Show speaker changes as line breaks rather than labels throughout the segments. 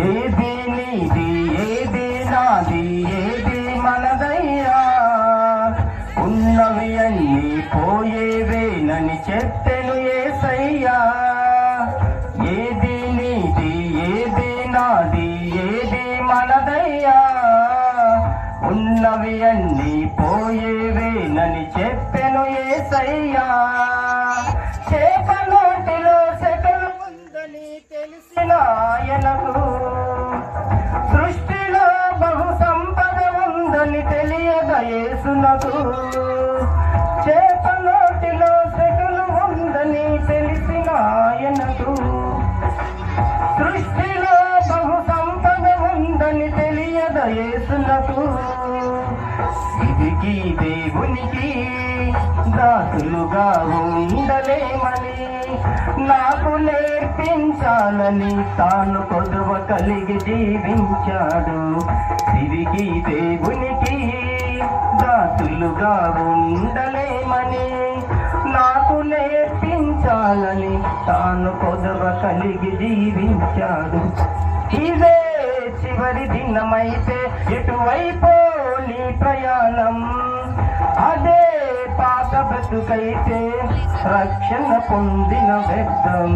ఏది నీది ఏది నాది ఏది మనదయ్యా, ఉన్నవి అన్నీ పోయేవేనని చెప్పెను యేసయ్యా. ఏది నీది ఏది నాది ఏది మనదయ్యా, ఉన్నవి అన్నీ పోయేవేనని చెప్పెను యేసయ్యా. చేప నోటిలో సెకలు ఉందని తెలిసిన ఆయనకు, సృష్టిలో బహు సంపద ఉందని తెలియద యేసునకు. చేప నోటిలో సెకలు ఉందని తెలిసిన ఆయనకు, సృష్టిలో బహు సంపద ఉందని తెలియద యేసునకు. ఇదికి దేవునికి దాసులుగా ఉండలేమని నాకు నేర్పించాలని తాను కొదువ కలిగి జీవించాడు. తిరిగి దేవునికి దాసులుగా ఉండలేమని నాకు నేర్పించాలని తాను కొదువ కలిగి జీవించాడు. ఇదే చివరి దినమైతే ఎటువైపో నీ ప్రయాణం, అదే పాత బ్రతుకైతే రక్షణ పొందిన వ్యర్థం.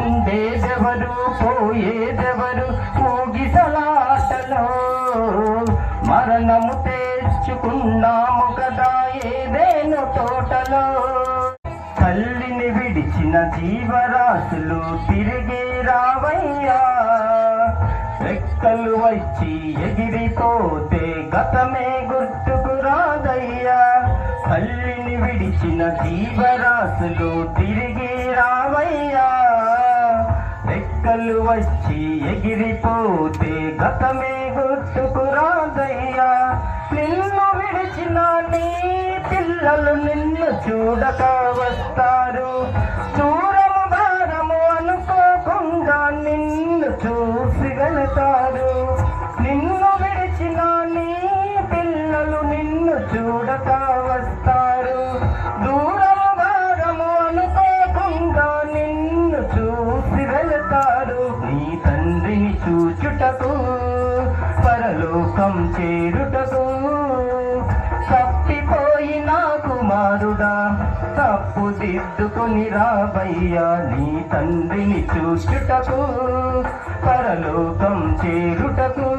ఉండేదెవరు పోయేదెవరు ఊగిసలాటలో, మరణము తెచ్చుకున్నాము కదా ఏదేను తోటలో. తల్లిని విడిచిన జీవరాశులు తిరిగి రావయ్యా, రెక్కలు వచ్చి ఎగిరిపోతే గతమే గుర్తుకు రాదయ్యా. తల్లిని విడిచిన జీవరాశులు తిరిగి రావయ్యా, రెక్కలు వచ్చి ఎగిరిపోతే గతమే గుర్తుకు రాదయ్యా. నిన్ను విడిచిన నీ పిల్లలు నిన్ను చూడక వస్తారు, దూరము భారము అనుకోకుండా నిన్ను చూసి వెళతారు. నిన్ను విడిచిన నీ పిల్లలు నిన్ను చూడక వస్తారు, దూరము భారము అనుకోకుండా నిన్ను చూసి వెళతారు. నీ తండ్రిని చూచుటకు పరలోకం చేరుటకు తప్పిపోయిన కుమారుడా తప్పు దిద్దుకొని రావయ్యా. నీ తండ్రిని చూచుటకు పరలోకం చేరుటకు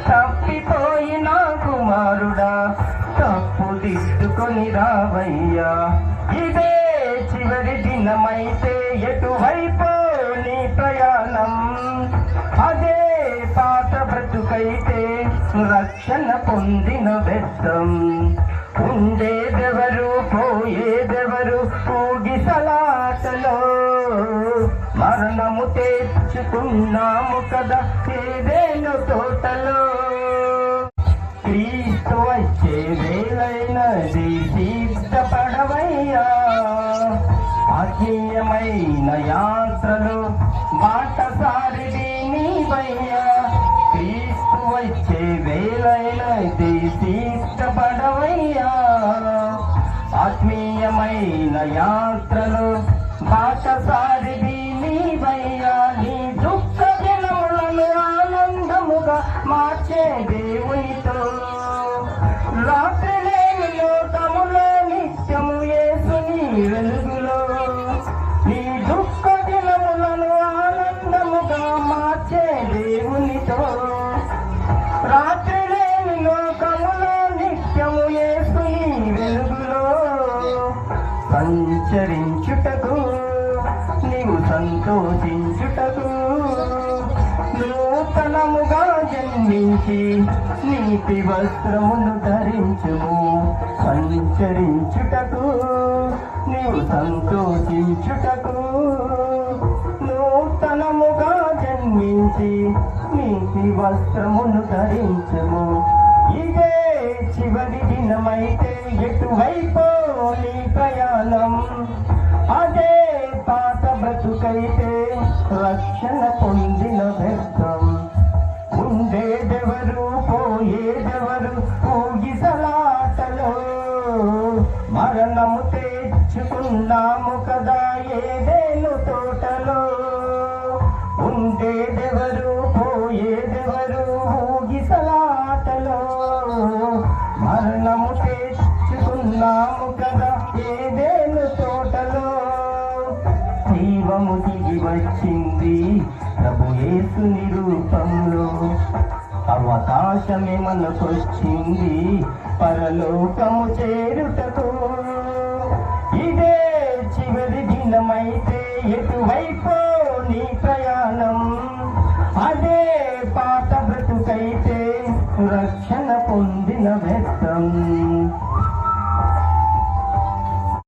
తప్పిపోయిన కుమారుడా తప్పు దిద్దుకొని రావయ్యా. ఇదే చివరి దినమైతే ఎటువైపో నీ ప్రయాణం, అదే పాత బ్రతుకైతే రక్షణ పొందిన వ్యర్థం. ఉండేదెవరు పోయేదెవరు ఊగిసలాటలో, మరణము తెచ్చుకున్నాము కదా ఏదేను తోటలో. క్రీస్తు వచ్చే వేళైనది సిద్ధపడవయ్యా, ఆత్మీయమైన యాత్రలు బాటసారిది నీవయ్యా. క్రీస్తు వచ్చే వేళైనది సిద్ధపడవయ్యా, ఆత్మీయమైన యాత్రలు బాటసారిది నీవయ్యా. నీ దుఃఖ దినములను ఆనందముగా మార్చే దేవునితో, రాత్రి లేని లోకములో నిత్యము యేసుని వెలుగులో. నీ దుఃఖ దినములను ఆనందముగా మార్చే దేవునితో, రాత్రి లేని లోకములో నిత్యము యేసుని వెలుగులో. సంచరించుటకు నీవు సంతోషించుటకు, నూతనముగా జన్మించి నీతి వస్త్రమును ధరించుము. సంచరించుటకు నీవు సంతోషించుటకు, నూతనముగా జన్మించి నీతి వస్త్రమును ధరించుము. ఇదే చివరి దినమైతే ఎటువైపో నీ ప్రయాణం, అదే పాత బ్రతుకైతే రక్షణ పొందిన వ్యర్థం. ఉండేదెవరు పోయేదెవరు ఊగిసలాటలో, మరణము తెచ్చుకున్నాము కదా ఏదేను తోటలో. ఉండేదెవరు పోయేదెవరు ఊగిసలాటలో మరణము తెచ్చుకున్నాము కదా ఏదేను తోటలో జీవము దిగి వచ్చింది ప్రభు యేసుని రూపంలో అవకాశమే మనకొచ్చింది పరలోకము చేరుటకు ఇదే చివరి దినమైతే ఎటువైపో నీ ప్రయాణం అదే పాత బ్రతుకైతే రక్షణ పొందిన వ్యక్తం